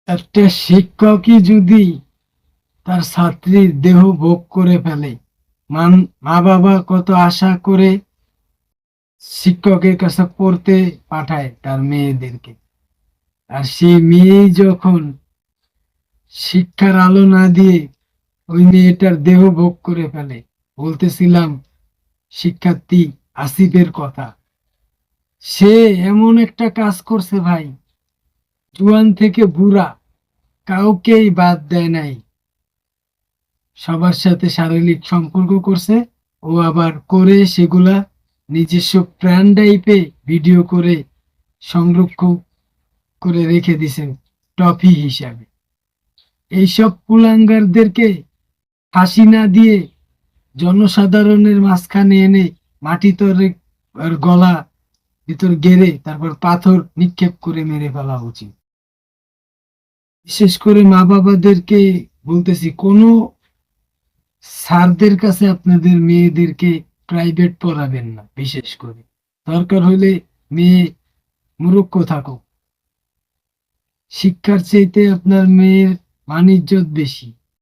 একটা শিক্ষকই যদি তার ছাত্রীর দেহ ভোগ করে ফেলে, মা বাবা কত আশা করে শিক্ষকের কাছে পড়তে পাঠায় তার মেয়েদেরকে, আর সেই মেয়ে যখন শিক্ষার আলো না দিয়ে ওই মেয়েটার দেহ ভোগ করে ফেলে। বলতেছিলাম শিক্ষার্থী আসিফের কথা, সে এমন একটা কাজ করছে ভাই, জুয়ান থেকে বুড়া কাউকেই বাদ দেয় নাই, সবার সাথে শারীরিক সম্পর্ক করছে। ও আবার করে সেগুলা নিজস্ব প্রাণ টাইপে ভিডিও করে সংরক্ষণ করে রেখে দিছেন টফি হিসাবে। এইসব কুলাঙ্গারদেরকে ফাঁসি না দিয়ে জনসাধারণের মাঝখানে এনে মাটি তরে আর গলা ভিতর গেড়ে তারপর পাথর নিক্ষেপ করে মেরে ফেলা উচিত। বিশেষ করে মা বাবাদেরকে বলতেছি, কোনো স্যারদের কাছে আপনাদের মেয়েদেরকে প্রাইভেট পড়াবেন না। বিশেষ করে দরকার হলে মেয়ে মুরুক্ষ থাকুক, শিক্ষার চাইতে আপনার মেয়ের মান ইজ্জত বেশি।